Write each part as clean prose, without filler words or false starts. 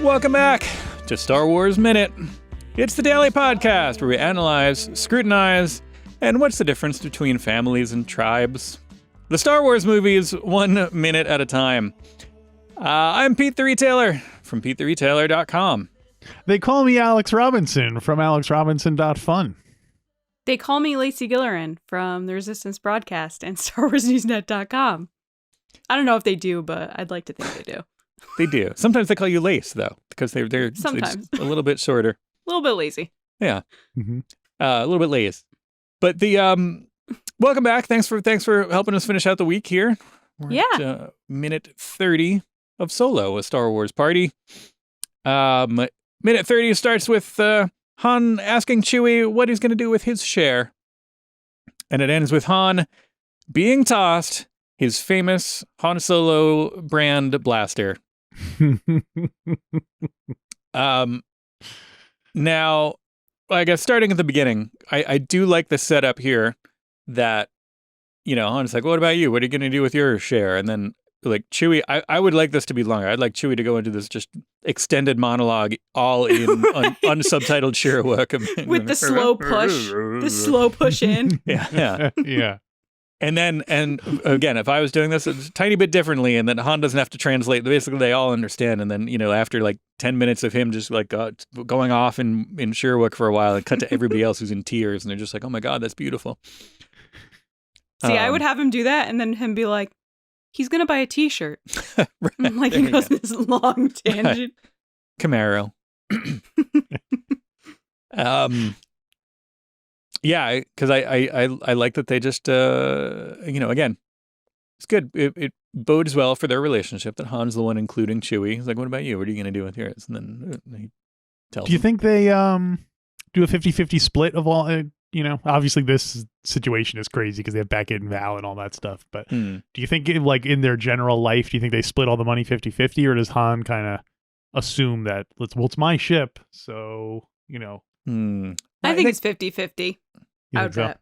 Welcome back to Star Wars Minute. It's the daily podcast where we analyze, scrutinize, and what's the difference between families and tribes. The Star Wars movies, 1 minute at a time. I'm Pete the Retailer from PeteTheRetailer.com. They call me Alex Robinson from AlexRobinson.fun. They call me Lacey Gillerand from The Resistance Broadcast and StarWarsNewsNet.com. I don't know if they do, but I'd like to think they do. They do. Sometimes they call you Lace, though, because they're Sometimes. a little bit shorter. A little bit lazy. Yeah. Mm-hmm. A little bit lazy. But the welcome back. Thanks for helping us finish out the week here. We're at, minute 30 of Solo, a Star Wars party. Minute 30 starts with Han asking Chewie what he's going to do with his share. And it ends with Han being tossed his famous Han Solo brand blaster. Now, I guess starting at the beginning, I do like the setup here that, you know, Han's like, what about you? What are you going to do with your share? And then, like, Chewie, I would like this to be longer. I'd like Chewie to go into this just extended monologue all in unsubtitled Chewies. With the slow push in. Yeah. Yeah. And then, again, if I was doing this a tiny bit differently, and then Han doesn't have to translate, basically they all understand. And then, you know, after like 10 minutes of him just like going off in Sherwook for a while, and cut to everybody else who's in tears, and they're just like, oh my God, that's beautiful. See, I would have him do that, and then him be like, he's going to buy a t-shirt. Right, like he goes this long tangent. Camaro. Yeah, because I like that they just, you know, again, it's good. It bodes well for their relationship that Han's the one including Chewie. He's like, what about you? What are you going to do with yours? And then he tells Do you him. think they do a 50-50 split of all, you know, obviously this situation is crazy because they have Beckett and Val and all that stuff. But do you think, like, in their general life, do you think they split all the money 50-50? Or does Han kind of assume that, it's my ship, so, you know. I think it's 50-50. I would bet.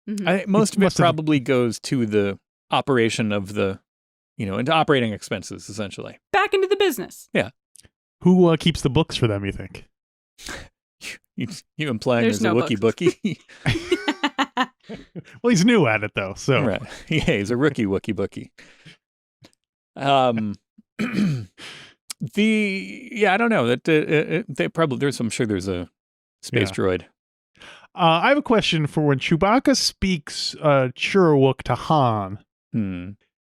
Mm-hmm. I think most of it probably goes to the operation of the, you know, into operating expenses, essentially. Back into the business. Yeah. Who keeps the books for them, you think? You implying there's a Wookiee bookie? Well, he's new at it, though, so. Right. Yeah, he's a rookie Wookiee bookie. I don't know. That they probably, I'm sure there's a space droid. I have a question for when Chewbacca speaks Chewies to Han.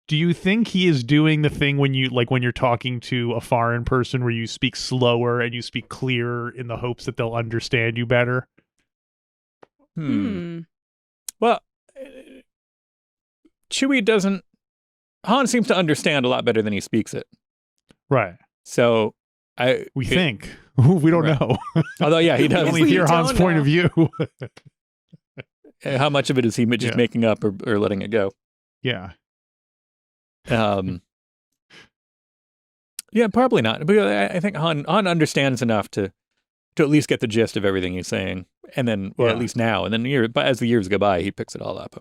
Do you think he is doing the thing when you're talking to a foreign person where you speak slower and you speak clearer in the hopes that they'll understand you better? Well, Chewie doesn't. Han seems to understand a lot better than he speaks it. Right. So we think. We don't know. Although, yeah, he does. We only hear Han's point of view. How much of it is he just making up or letting it go? Yeah. Yeah, probably not. But I think Han understands enough to at least get the gist of everything he's saying, and then, at least now, and then as the years go by, he picks it all up.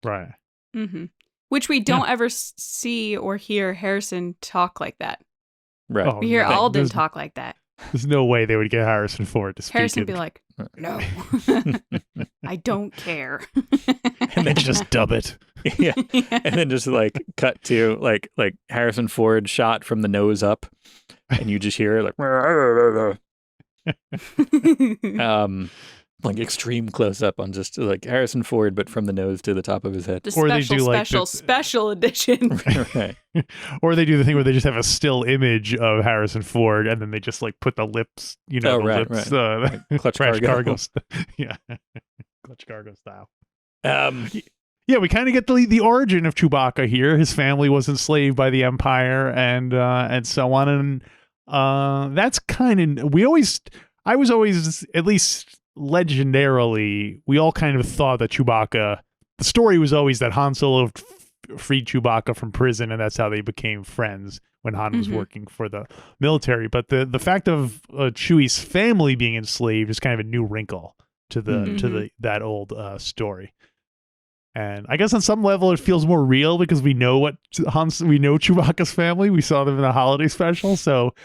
Right. Mm-hmm. Which we don't ever see or hear Harrison talk like that. Right. We hear Alden talk like that. There's no way they would get Harrison Ford to speak. Harrison be like, no, I don't care. And then just dub it. Yeah. And then just like cut to like Harrison Ford shot from the nose up. And you just hear like like extreme close up on just like Harrison Ford, but from the nose to the top of his head. The special edition. Right. Or they do the thing where they just have a still image of Harrison Ford and then they just like put the lips, you know, lips, like clutch cargo. Yeah. Clutch cargo style. Yeah, we kind of get the origin of Chewbacca here. His family was enslaved by the Empire and so on. And that's kind of, I was always, at least legendarily, we all kind of thought that Chewbacca, the story was always that Han Solo freed Chewbacca from prison, and that's how they became friends when Han was working for the military. But the fact of Chewie's family being enslaved is kind of a new wrinkle to that old story. And I guess on some level it feels more real because we know we know Chewbacca's family. We saw them in the holiday special, so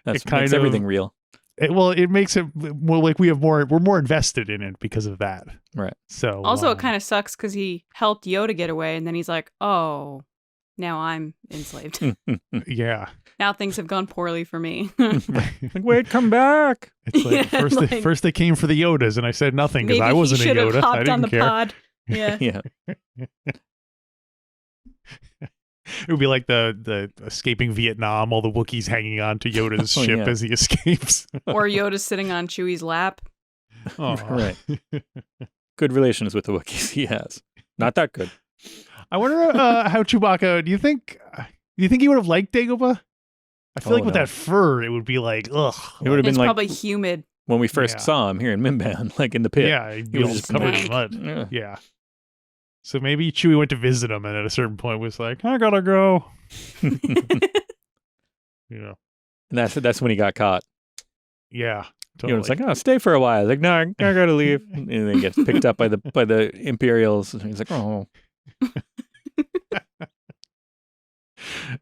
That makes everything real. It makes it more like we're more invested in it because of that. Right. So also, it kind of sucks because he helped Yoda get away, and then he's like, "Oh, now I'm enslaved. Yeah. Now things have gone poorly for me." Like, wait, come back. It's like first they came for the Yodas, and I said nothing because I wasn't a Yoda. I didn't on the care. pod. Yeah. Yeah. It would be like the escaping Vietnam, all the Wookiees hanging on to Yoda's ship as he escapes. Or Yoda sitting on Chewie's lap. Oh. Right. Good relations with the Wookiees he has. Not that good. I wonder how Chewbacca. Do you think he would have liked Dagobah? I feel like with that fur, it would be like, ugh. It would have been It's like probably humid. when we first saw him here in Mimban, like in the pit. Yeah, he'd He be was all just covered in stank. mud. Yeah. So maybe Chewie went to visit him, and at a certain point was like, "I gotta go." Yeah. And that's when he got caught. Yeah. You know, it's like, oh, stay for a while. Like, no, I gotta leave. And then he gets picked up by the Imperials. And he's like, oh.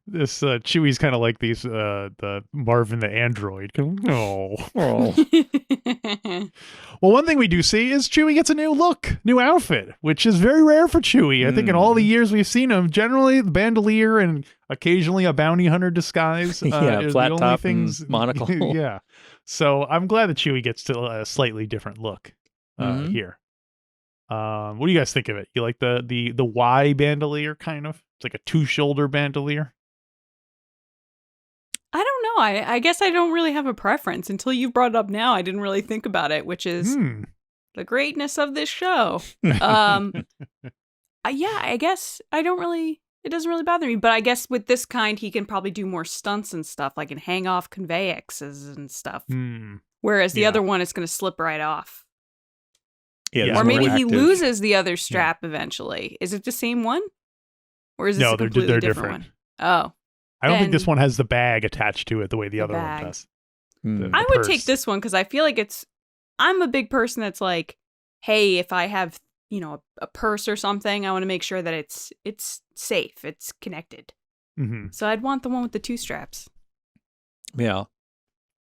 This Chewie's kind of like the Marvin the android. Oh. Well, one thing we do see is Chewie gets a new outfit, which is very rare for Chewie. I think in all the years we've seen him, generally the bandolier and occasionally a bounty hunter disguise. Yeah, flat the only top things, and monocle. Yeah. So I'm glad that Chewie gets to a slightly different look here. What do you guys think of it? You like the Y bandolier kind of? It's like a 2-shoulder bandolier. I don't know. I guess I don't really have a preference. Until you brought it up now, I didn't really think about it, which is the greatness of this show. Yeah, I guess it doesn't really bother me. But I guess with this kind, he can probably do more stunts and stuff, like can hang off conveyances and stuff. Whereas the other one is going to slip right off. Yeah, or maybe he loses the other strap eventually. Is it the same one? Or is this a completely different one? Oh. I don't think this one has the bag attached to it the way the other bag. one does. I would take this one because I feel like I'm a big person that's like, hey, if I have, a purse or something, I want to make sure that it's safe, it's connected. Mm-hmm. So I'd want the one with the 2 straps. Yeah.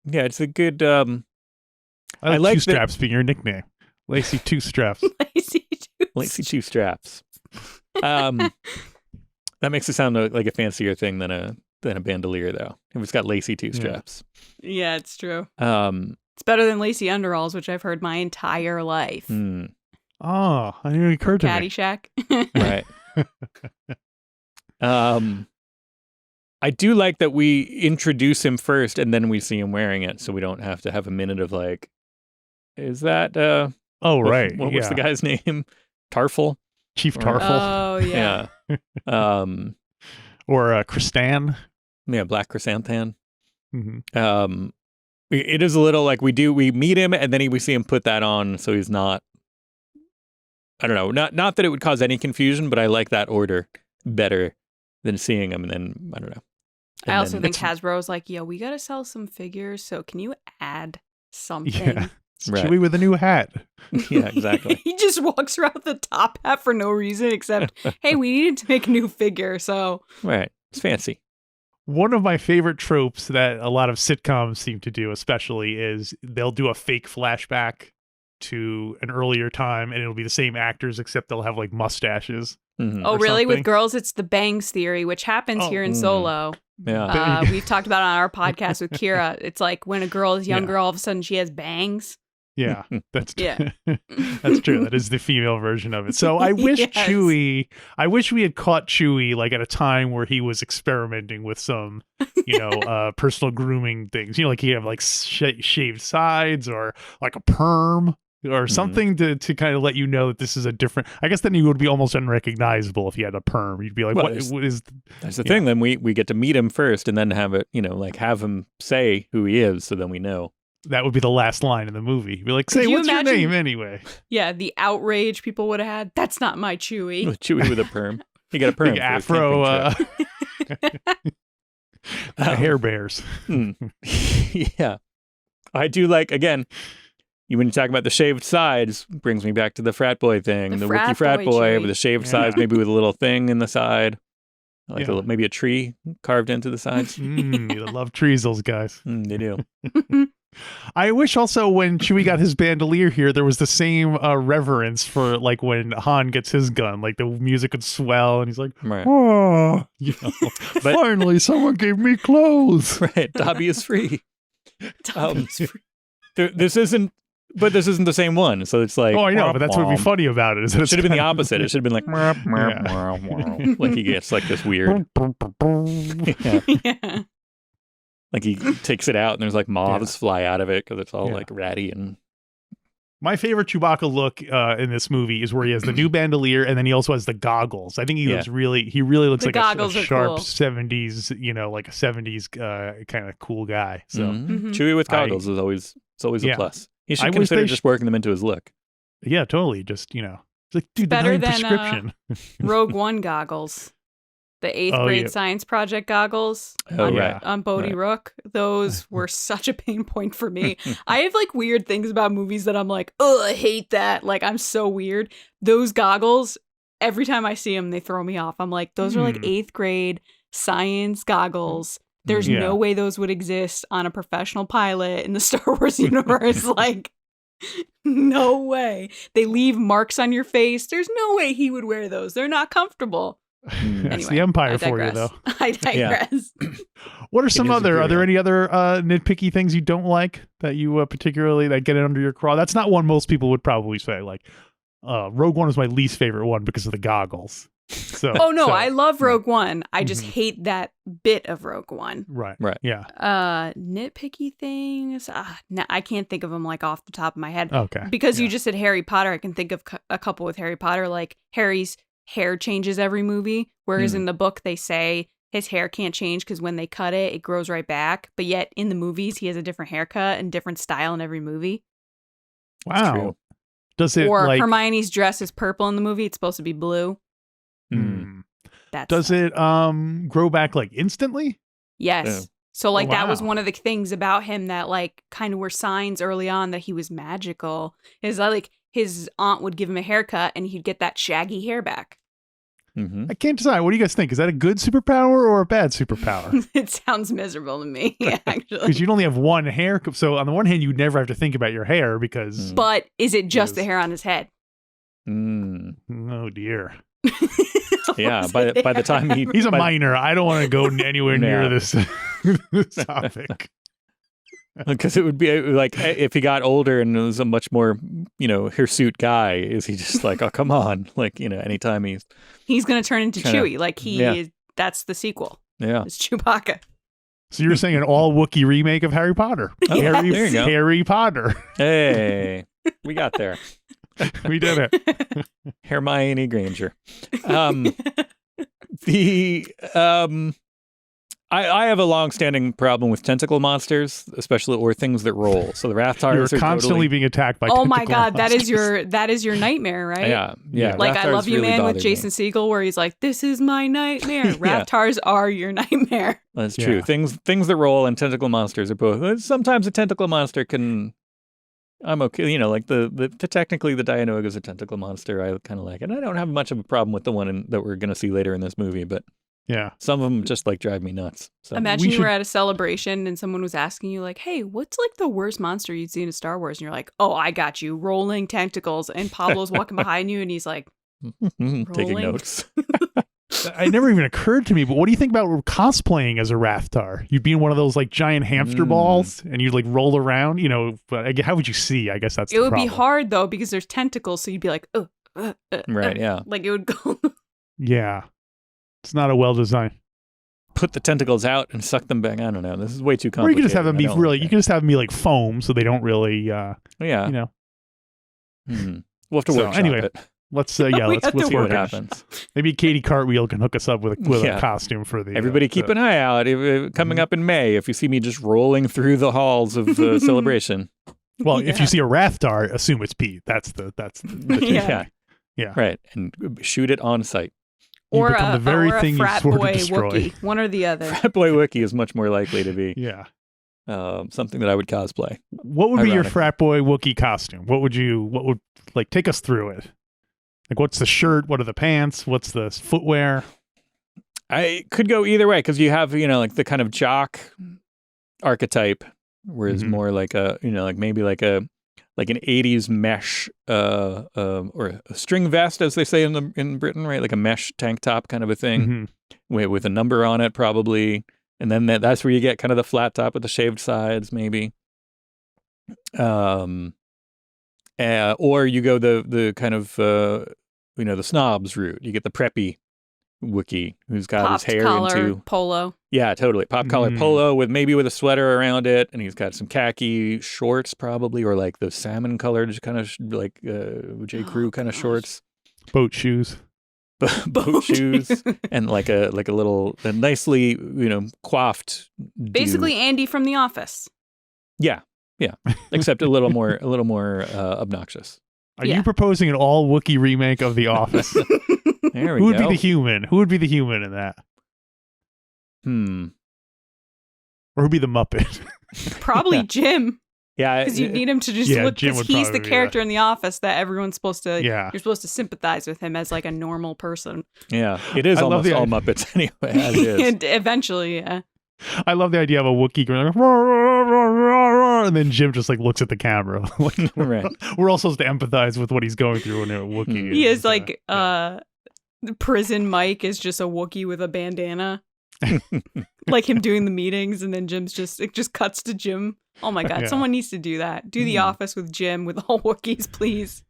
Yeah, it's a good... I like 2 straps being your nickname. Lacey 2 straps. Lacey 2 straps. That makes it sound like a fancier thing than a bandolier, though. If it's got Lacey 2 straps. Yeah, it's true. It's better than Lacey underalls, which I've heard my entire life. Oh, I didn't even occur to me. Caddyshack. Right. I do like that we introduce him first and then we see him wearing it, so we don't have to have a minute of like, is that oh right. What was the guy's name? Tarful? Chief Tarful. Oh yeah. Or Kristan. Yeah, Black Chrysanthemum. Mm-hmm. It is a little like we meet him and then we see him put that on, so he's not. I don't know, not that it would cause any confusion, but I like that order better than seeing him and then I don't know. I also think Hasbro's like, yo, we gotta sell some figures, so can you add something? Yeah. Chewie with a new hat. Yeah, exactly. He just walks around with a top hat for no reason except, hey, we needed to make a new figure, so. Right. It's fancy. One of my favorite tropes that a lot of sitcoms seem to do, especially, is they'll do a fake flashback to an earlier time, and it'll be the same actors, except they'll have like mustaches. Mm-hmm. Oh, really? Something. With girls, it's the bangs theory, which happens here in Solo. Yeah. We've talked about it on our podcast with Kira. It's like when a girl is younger, all of a sudden she has bangs. Yeah, that's yeah. That's true. That is the female version of it. So I wish Chewie, I wish we had caught Chewie like at a time where he was experimenting with some, personal grooming things. Like he'd have like shaved sides or like a perm or something to kind of let you know that this is a different. I guess then he would be almost unrecognizable if he had a perm. You'd be like, what is? That's the thing. Then we get to meet him first and then have it, have him say who he is, so then we know. That would be the last line in the movie. You'd be like, say, what's your name anyway? Yeah, the outrage people would have had. That's not my Chewie. Chewie with a perm. You got a perm. Big afro. Hair bears. Yeah. I do like, again, when you talk about the shaved sides, brings me back to the frat boy thing. The Wookiee frat boy with the shaved sides, maybe with a little thing in the side. Like maybe a tree carved into the sides. They love trees, those guys. They do. I wish also when Chewie got his bandolier here, there was the same reverence for like when Han gets his gun, like the music would swell and he's like, oh, but, finally someone gave me clothes. Right. Dobby is free. This isn't the same one. So it's like, oh, I know, but that's what would be funny about it. Is that it should have been the opposite. It should have been like, like he gets like this weird. Yeah. Like he takes it out and there's like moths fly out of it because it's all like ratty. And my favorite Chewbacca look in this movie is where he has the new bandolier and then he also has the goggles. I think he looks really looks like a sharp cool. 70s, like a 70s kind of cool guy. So Chewie with goggles is always a plus. He should consider just working them into his look. Yeah, totally. Just, it's like, dude, better than prescription. Rogue One goggles. The 8th grade science project goggles on Bodhi Rook. Those were such a pain point for me. I have like weird things about movies that I'm like, oh, I hate that. Like, I'm so weird. Those goggles, every time I see them, they throw me off. I'm like, those are like 8th grade science goggles. There's no way those would exist on a professional pilot in the Star Wars universe. Like, no way. They leave marks on your face. There's no way he would wear those. They're not comfortable. That's the Empire for you, though. I digress. What are are there any other nitpicky things you don't like that you particularly that get it under your craw? That's not one most people would probably say. Like, Rogue One is my least favorite one because of the goggles. So, I love Rogue One. I just hate that bit of Rogue One. Right. Yeah. Nitpicky things. I can't think of them like off the top of my head. Okay. Because you just said Harry Potter. I can think of a couple with Harry Potter, like Harry's hair changes every movie, whereas in the book they say his hair can't change because when they cut it, it grows right back. But yet in the movies, he has a different haircut and different style in every movie. Wow. Does it or Hermione's dress is purple in the movie? It's supposed to be blue. Does it grow back like instantly? Yes. Yeah. So like that was one of the things about him that like kind of were signs early on that he was magical. Is that like his aunt would give him a haircut and he'd get that shaggy hair back. I can't decide. What do you guys think? Is that a good superpower or a bad superpower? It sounds miserable to me, actually. Because you'd only have one hair. So on the one hand, you'd never have to think about your hair because... But is it just the hair on his head? Oh, dear. Yeah, by the time he's a minor. I don't want to go anywhere near this topic. Because it would be like if he got older and was a much more, hirsute guy, is he just like, oh, come on. Like, anytime he's going to turn into Chewie. Like he is, that's the sequel. Yeah. It's Chewbacca. So you're saying an all-Wookiee remake of Harry Potter. Oh, there you go. Harry Potter. Hey, we got there. We did it. Hermione Granger. I have a long-standing problem with tentacle monsters, especially or things that roll. So the Rathtars are constantly being attacked by. Oh my God, monsters. that is your nightmare, right? Yeah. Like Rathtars I Love You really Man with Jason Segel, where he's like, "This is my nightmare." Rathtars are your nightmare. That's true. Things that roll and tentacle monsters are both. Sometimes a tentacle monster can. I'm okay, like technically the Dianoga is a tentacle monster. I kind of like it. I don't have much of a problem with the one that we're going to see later in this movie, but some of them just like drive me nuts. So imagine you were at a celebration and someone was asking you like, "Hey, what's like the worst monster you'd seen in Star Wars?" And you're like, "Oh, I got you, rolling tentacles." And Pablo's walking behind you and he's like, taking notes. It never even occurred to me, but what do you think about cosplaying as a Rathtar? You'd be in one of those like giant hamster balls and you'd like roll around, but how would you see? I guess that's the problem. It would be hard though because there's tentacles, so you'd be like, right, yeah. Like it would go. Yeah. It's not a well designed. Put the tentacles out and suck them back. I don't know. This is way too complicated. Or you could just have them be really, you could just have them be like foam so they don't really, We'll have to workshop it. Let's see what happens. Maybe Katie Cartwheel can hook us up with a costume for the. Everybody keep an eye out. Coming up in May, if you see me just rolling through the halls of the celebration. Well, if you see a Rathtar, assume it's Pete. That's the yeah. Right, and shoot it on sight. You become the very thing you swore to destroy. Wookieee, one or the other. Frat boy Wookiee is much more likely to be. Something that I would cosplay. What would be your frat boy Wookiee costume? What would take us through it? Like, what's the shirt? What are the pants? What's the footwear? I could go either way because you have, like the kind of jock archetype, whereas more like a, like maybe like an 80s mesh or a string vest, as they say in Britain, right? Like a mesh tank top kind of a thing with a number on it probably. And then that's where you get kind of the flat top with the shaved sides maybe. Or you go the kind of, the snobs route. You get the preppy Wookiee who's got Popped his hair collar, into polo. Yeah, totally. Pop collar polo with a sweater around it, and he's got some khaki shorts probably, or like those salmon colored kind of like J. Crew kind of shorts. Boat shoes. Boat shoes and like a nicely coiffed basically Andy from The Office. Yeah except a little more obnoxious. Are you proposing an all-Wookieee remake of The Office? There we Who go. would be the human? Who would be the human in that? Or who'd be the Muppet? Probably Jim. Yeah, because you need him to just look. Because he's the character in The Office that everyone's supposed to. Yeah. You're supposed to sympathize with him as like a normal person. Yeah, it is almost all Muppets anyway. As it is. Eventually, yeah. I love the idea of a Wookiee going like, "Roar, roar, roar, roar, roar," and then Jim just like looks at the camera. Right. We're all supposed to empathize with what he's going through when a Wookiee. He is like prison Mike is just a Wookiee with a bandana. Like him doing the meetings, and then it just cuts to Jim. Oh my god, someone needs to do that. Do The Office with Jim with all Wookiees, please.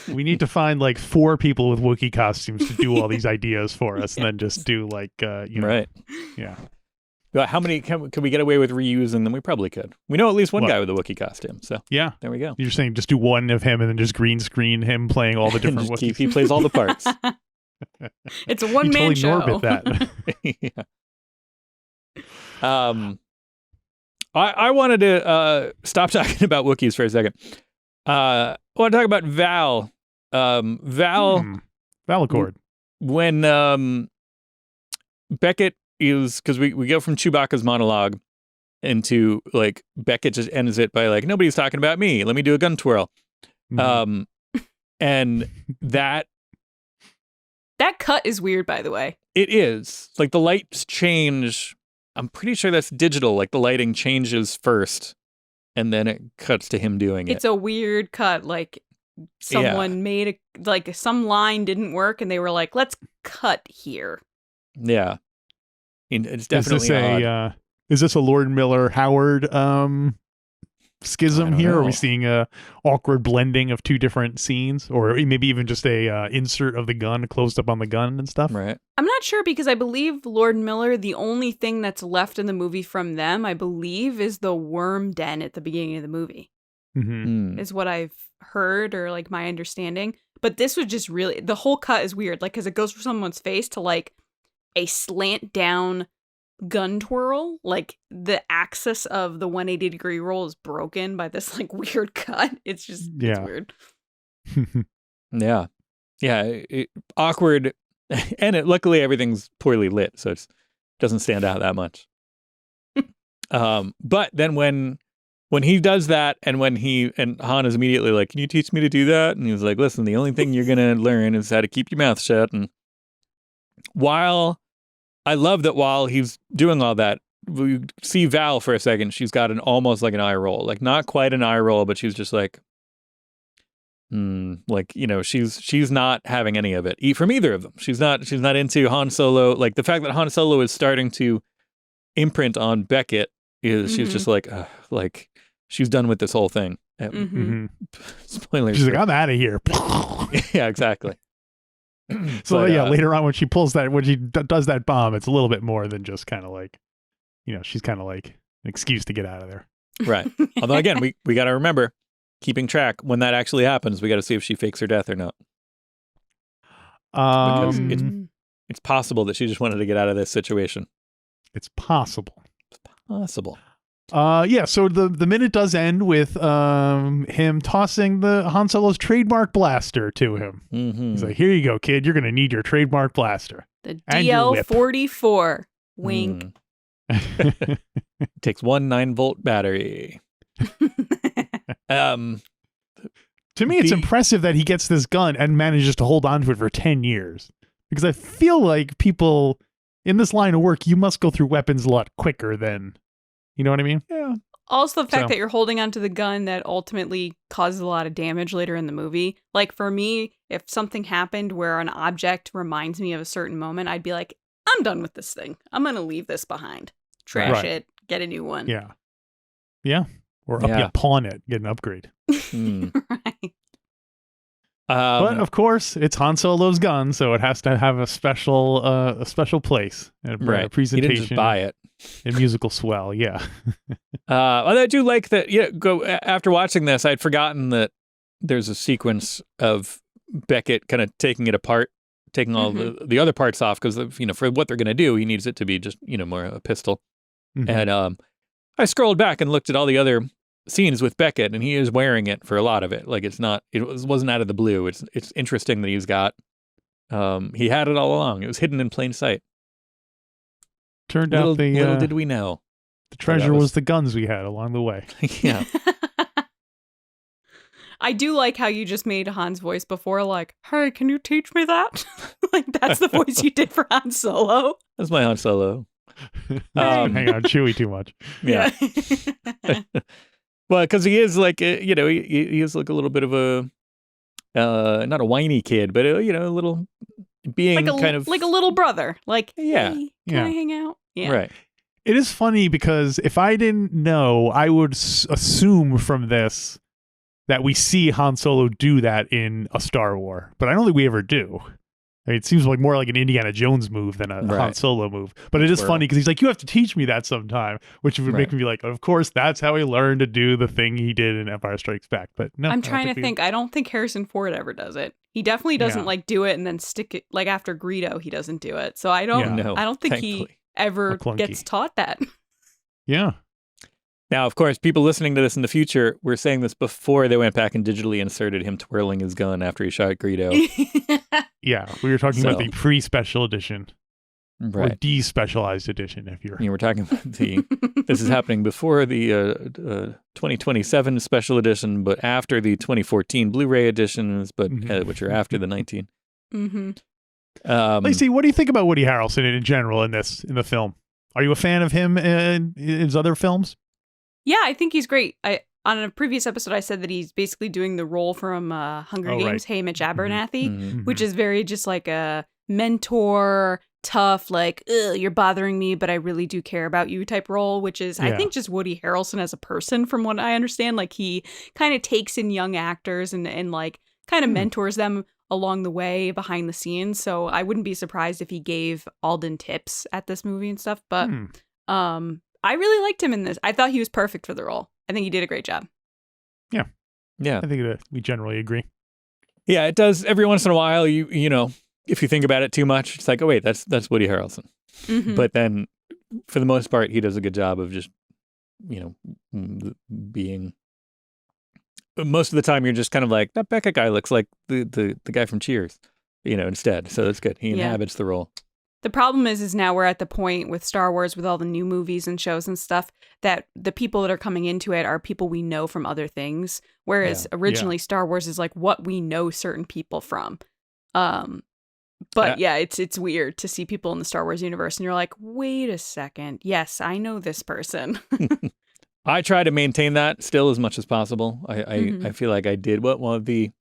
We need to find like 4 people with Wookiee costumes to do all these ideas for us, and then just do like right. Yeah. How many can we get away with reusing them? We probably could. We know at least one guy with a Wookiee costume. So yeah, there we go. You're saying just do one of him and then just green screen him playing all the different Wookiees. He plays all the parts. It's a one-man show. Norbit that. Yeah. I wanted to stop talking about Wookiees for a second. I want to talk about Val. Valacord. When Beckett is, because we go from Chewbacca's monologue into like Beckett just ends it by like, nobody's talking about me. Let me do a gun twirl. And that cut is weird, by the way. It is. Like the lights change. I'm pretty sure that's digital. Like the lighting changes first and then it cuts to him doing it. It's a weird cut. Like someone made some line didn't work and they were like, let's cut here. Yeah. It's definitely is this a Lord Miller Howard schism here? Are we seeing a awkward blending of 2 different scenes, or maybe even just a insert of the gun closed up on the gun and stuff? Right. I'm not sure because I believe Lord Miller, the only thing that's left in the movie from them, I believe, is the worm den at the beginning of the movie. Is what I've heard or like my understanding. But this was just really, the whole cut is weird, like because it goes from someone's face to like a slant down gun twirl, like the axis of the 180-degree roll is broken by this like weird cut. It's just it's weird. Awkward, and luckily everything's poorly lit, so it doesn't stand out that much. But then when he does that, and when Han is immediately like, "Can you teach me to do that?" And he's like, "Listen, the only thing you're gonna learn is how to keep your mouth shut." And I love that while he's doing all that, we see Val for a second. She's got almost like an eye roll, like not quite an eye roll, but she's just like, like, she's not having any of it from either of them. She's not into Han Solo. Like the fact that Han Solo is starting to imprint on Beckett is she's just like she's done with this whole thing. Spoilers. She's like, I'm out of here. Yeah, exactly. So later on when she does that bomb, it's a little bit more than just kind of like, she's kind of like an excuse to get out of there. Right. Although again, we got to remember, keeping track when that actually happens, we got to see if she fakes her death or not. Because it's possible that she just wanted to get out of this situation. It's possible. So the minute does end with him tossing the Han Solo's trademark blaster to him. He's like, "Here you go, kid. You're going to need your trademark blaster. The DL-44. Wink." Takes 1 9-volt battery. To me, it's impressive that he gets this gun and manages to hold on to it for 10 years. Because I feel like people in this line of work, you must go through weapons a lot quicker than, you know what I mean? Yeah. Also, the fact that you're holding onto the gun that ultimately causes a lot of damage later in the movie. Like, for me, if something happened where an object reminds me of a certain moment, I'd be like, I'm done with this thing. I'm going to leave this behind. Trash it. Get a new one. Yeah. Yeah. Or pawn it. Get an upgrade. Right. But of course, it's Han Solo's gun, so it has to have a special place and a presentation. He didn't just buy it. And musical swell, yeah. I do like that. Yeah, after watching this, I'd forgotten that there's a sequence of Beckett kind of taking it apart, taking all the other parts off because for what they're going to do, he needs it to be just more a pistol. And I scrolled back and looked at all the other scenes with Beckett, and he is wearing it for a lot of it. Like it wasn't out of the blue. It's interesting that he's got. He had it all along. It was hidden in plain sight. Turned out little did we know, the treasure was the guns we had along the way. Yeah. I do like how you just made Han's voice before, like, "Hey, can you teach me that?" Like that's the voice you did for Han Solo. That's my Han Solo. Hang on, Chewie too much. Yeah. Well, because he is like, he is like a little bit of a, not a whiny kid, but a little being like kind of like a little brother. Like, yeah, hey, can I hang out? Yeah, right. It is funny because if I didn't know, I would assume from this that we see Han Solo do that in a Star Wars, but I don't think we ever do. I mean, it seems like more like an Indiana Jones move than a Han Solo move. But it is funny because he's like, you have to teach me that sometime, which would make me be like, of course, that's how he learned to do the thing he did in Empire Strikes Back. But no, I'm trying to think. I don't think Harrison Ford ever does it. He definitely doesn't like do it and then stick it like after Greedo. He doesn't do it. So I don't. I don't think he ever gets taught that. Yeah. Now, of course, people listening to this in the future were saying this before they went back and digitally inserted him twirling his gun after he shot Greedo. Yeah, we were talking about the pre-special edition. Right. Or de-specialized edition, if you're... we're talking about this is happening before the 2027 special edition, but after the 2014 Blu-ray editions, but which are after the 19. Lacey, what do you think about Woody Harrelson in general in the film? Are you a fan of him in his other films? Yeah, I think he's great. On a previous episode, I said that he's basically doing the role from Hunger Games, Haymitch Abernathy, which is very just like a mentor, tough, like, you're bothering me, but I really do care about you type role, which is, I think, just Woody Harrelson as a person, from what I understand. Like, he kind of takes in young actors and like, kind of mentors them along the way behind the scenes. So I wouldn't be surprised if he gave Alden tips at this movie and stuff. But I really liked him in this. I thought he was perfect for the role. I think he did a great job. Yeah. Yeah. I think that we generally agree. Yeah, it does. Every once in a while, you know, if you think about it too much, it's like, oh, wait, that's Woody Harrelson. But then for the most part, he does a good job of just, being... Most of the time, you're just kind of like, that Beckett guy looks like the guy from Cheers, instead. So that's good. He inhabits the role. The problem is now we're at the point with Star Wars, with all the new movies and shows and stuff, that the people that are coming into it are people we know from other things. Whereas originally Star Wars is like what we know certain people from. But it's weird to see people in the Star Wars universe and you're like, wait a second. Yes, I know this person. I try to maintain that still as much as possible. I feel like I did. The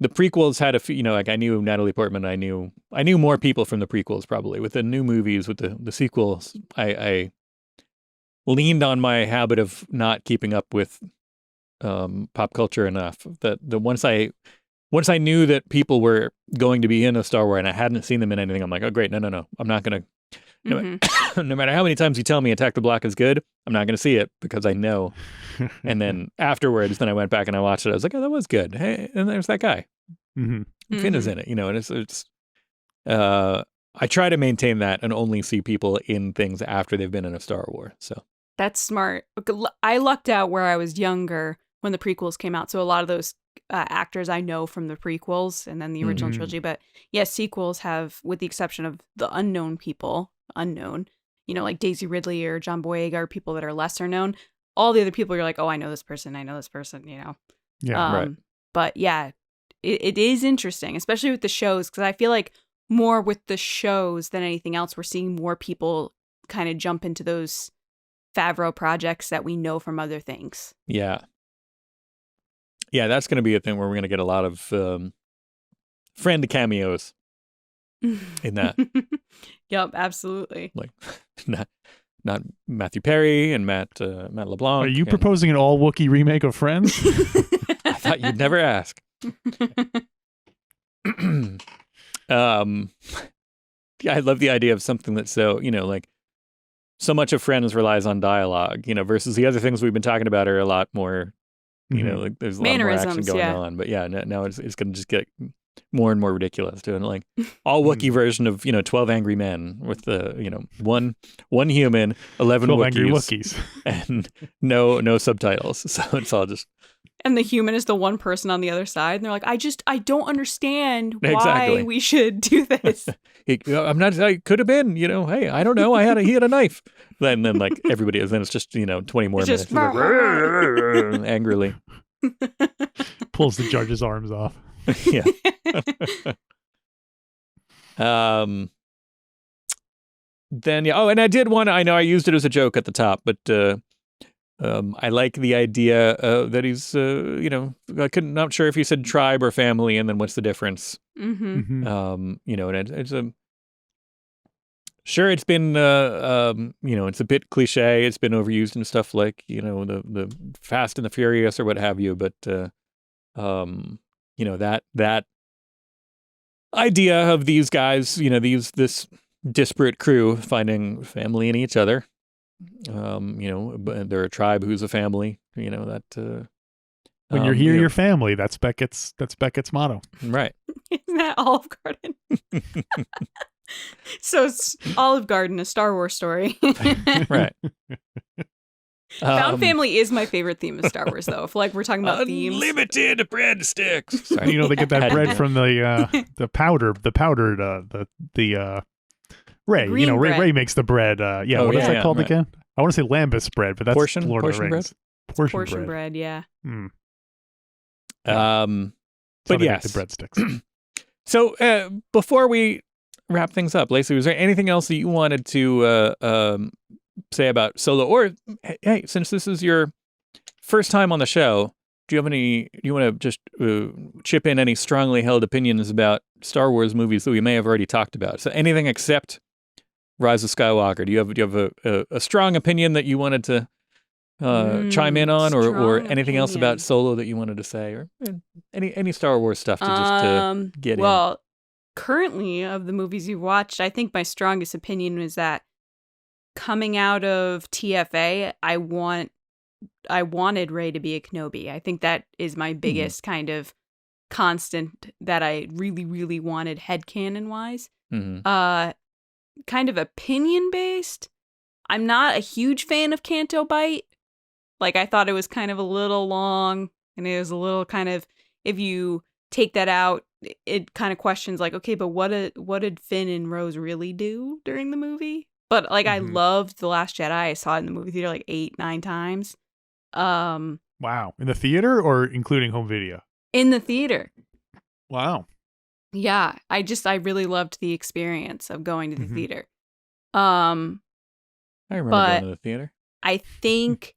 prequels had a few, like I knew Natalie Portman. I knew more people from the prequels probably. With the new movies, with the sequels, I leaned on my habit of not keeping up with pop culture enough. That once I knew that people were going to be in a Star Wars and I hadn't seen them in anything, I'm like, oh great, no, I'm not gonna. No matter how many times you tell me Attack the Block is good, I'm not going to see it because I know. And then afterwards, I went back and I watched it. I was like, oh, that was good. Hey, and there's that guy. Finn is in it, and it's. I try to maintain that and only see people in things after they've been in a Star Wars. So that's smart. I lucked out where I was younger when the prequels came out, so a lot of those actors I know from the prequels and then the original trilogy. But yes, sequels have, with the exception of the unknown, like Daisy Ridley or John Boyega, or people that are lesser known. All the other people, you're like, oh, I know this person. Yeah, right. But yeah, it is interesting, especially with the shows, because I feel like more with the shows than anything else. We're seeing more people kind of jump into those Favreau projects that we know from other things. Yeah. Yeah, that's going to be a thing where we're going to get a lot of friend cameos in that. Yep, absolutely. Like, not Matthew Perry and Matt LeBlanc. Are you proposing an all-Wookieee remake of Friends? I thought you'd never ask. Yeah, I love the idea of something that's so, like so much of Friends relies on dialogue, versus the other things we've been talking about are a lot more, like there's a lot more action going on. But yeah, now it's going to just get more and more ridiculous, doing like all Wookiee version of 12 Angry Men with the one human, 11 Wookiees, and no subtitles, so it's all just. And the human is the one person on the other side, and they're like, I don't understand why we should do this. I could have been, hey, I don't know, he had a knife. Then like everybody is, then it's just 20 more minutes just angrily pulls the judge's arms off. Yeah. Then yeah. Oh, and I know I used it as a joke at the top, but I like the idea that he's not sure if he said tribe or family, and then what's the difference? Mm-hmm. And it's a sure it's been it's a bit cliche. It's been overused and stuff like the Fast and the Furious or what have you, but that idea of these guys, this disparate crew finding family in each other. They're a tribe who's a family. That when you're here, you're family. That's Beckett's motto. Right. Isn't that Olive Garden? So it's Olive Garden, a Star Wars story. Right. Found family is my favorite theme of Star Wars, though. If we're talking about themes, unlimited breadsticks. Sorry. They get that bread from the powdered Ray. Green bread. Ray makes the bread. What is that called again? I want to say lambus bread, but that's portion Lord of the Rings. Portion bread, yeah. But yes, the breadsticks. So before we wrap things up, Lacey, was there anything else that you wanted to say about Solo? Or hey, since this is your first time on the show, do you want to just chip in any strongly held opinions about Star Wars movies that we may have already talked about? So anything except Rise of Skywalker. Do you have a strong opinion that you wanted to chime in on, or anything else about Solo that you wanted to say, or any Star Wars stuff to just get in? Well, currently of the movies you've watched, I think my strongest opinion is that coming out of TFA, I wanted Rey to be a Kenobi. I think that is my biggest kind of constant that I really, really wanted headcanon wise. Kind of opinion based. I'm not a huge fan of Canto Bite. I thought it was kind of a little long, and it was a little kind of, if you take that out, it kind of questions okay, but what did Finn and Rose really do during the movie? But I loved The Last Jedi. I saw it in the movie theater 8-9 times. Wow. In the theater or including home video? In the theater. Wow. Yeah. I really loved the experience of going to the theater. I remember going to the theater. I think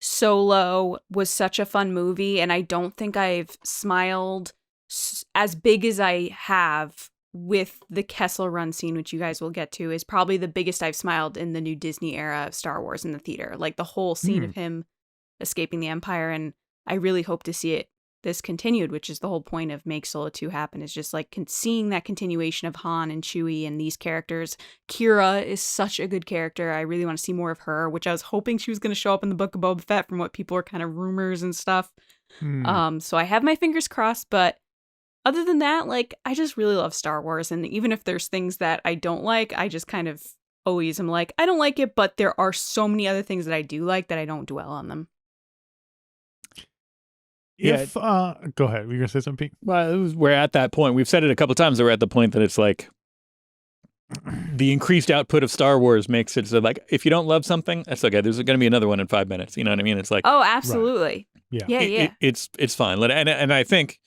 Solo was such a fun movie, and I don't think I've smiled as big as I have with the Kessel Run scene, which you guys will get to, is probably the biggest I've smiled in the new Disney era of Star Wars in the theater. The whole scene of him escaping the Empire, and I really hope to see this continued, which is the whole point of Make Solo 2 happen, is just seeing that continuation of Han and Chewie and these characters. Kira is such a good character. I really want to see more of her, which I was hoping she was going to show up in the Book of Boba Fett from what people are kind of rumors and stuff. So I have my fingers crossed, but other than that, I just really love Star Wars, and even if there's things that I don't like, I just kind of always am I don't like it, but there are so many other things that I do like that I don't dwell on them. If go ahead, were you gonna say something? Well, we're at that point. We've said it a couple of times. We're at the point that it's the increased output of Star Wars makes it so if you don't love something, that's okay. There's going to be another one in 5 minutes. You know what I mean? It's oh, absolutely. Right. Yeah. It's fine. And I think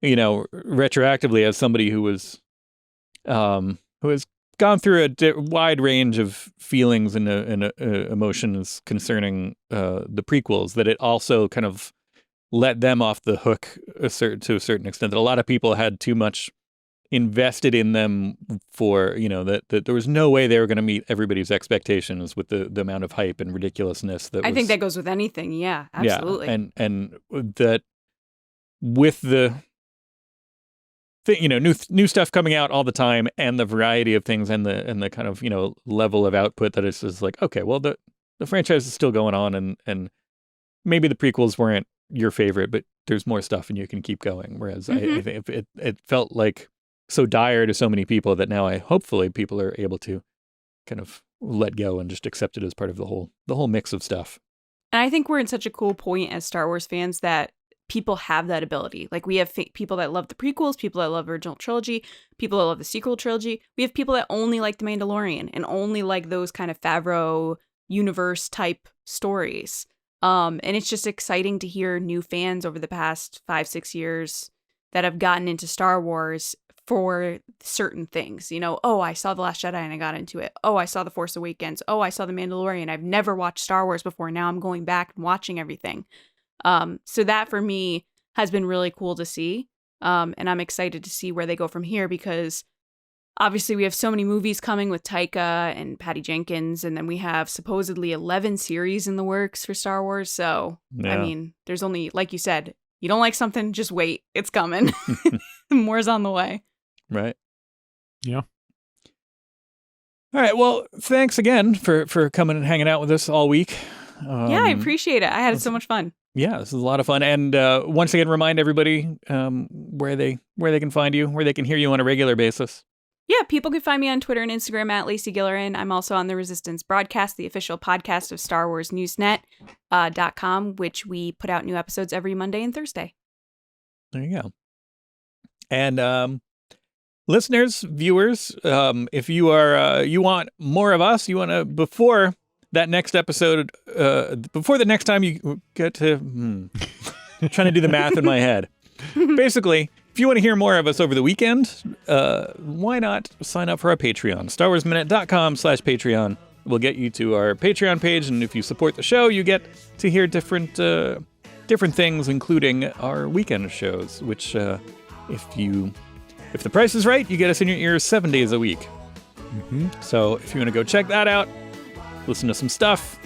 retroactively, as somebody who was who has gone through a wide range of feelings and emotions concerning the prequels, that it also kind of let them off the hook to a certain extent, that a lot of people had too much invested in them for, that there was no way they were going to meet everybody's expectations with the amount of hype and ridiculousness that I think that goes with anything. Yeah, absolutely. Yeah, and that with the new stuff coming out all the time, and the variety of things, and the kind of level of output, that it's just like, okay, well, the franchise is still going on, and maybe the prequels weren't your favorite, but there's more stuff and you can keep going. Whereas I think it felt like so dire to so many people that now hopefully people are able to kind of let go and just accept it as part of the whole mix of stuff. And I think we're in such a cool point as Star Wars fans that people have that ability. Like, we have people that love the prequels, people that love the original trilogy, people that love the sequel trilogy. We have people that only like The Mandalorian and only like those kind of Favreau universe type stories. And it's just exciting to hear new fans over the past 5-6 years that have gotten into Star Wars for certain things. Oh, I saw The Last Jedi and I got into it. Oh, I saw The Force Awakens. Oh, I saw The Mandalorian. I've never watched Star Wars before. Now I'm going back and watching everything. So that for me has been really cool to see. And I'm excited to see where they go from here, because obviously we have so many movies coming with Taika and Patty Jenkins, and then we have supposedly 11 series in the works for Star Wars. So, yeah. I mean, there's only, like you said, you don't like something, just wait. It's coming. More's on the way. Right. Yeah. All right. Well, thanks again for coming and hanging out with us all week. Yeah, I appreciate it. I had so much fun. Yeah, this is a lot of fun. And once again, remind everybody where they can find you, where they can hear you on a regular basis. Yeah, people can find me on Twitter and Instagram at Lacey Gillerand. I'm also on the Resistance Broadcast, the official podcast of Star Wars Newsnet.com, which we put out new episodes every Monday and Thursday. There you go. And listeners, viewers, if you are you want more of us, you want to, before that next episode, before the next time you get to trying to do the math in my head. Basically, if you want to hear more of us over the weekend, why not sign up for our Patreon? StarWarsMinute.com/Patreon will get you to our Patreon page, and if you support the show, you get to hear different things, including our weekend shows, which if the price is right, you get us in your ears 7 days a week. Mm-hmm. So if you want to go check that out, listen to some stuff,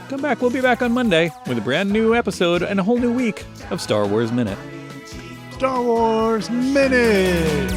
come back. We'll be back on Monday with a brand new episode and a whole new week of Star Wars Minute. Star Wars Minute!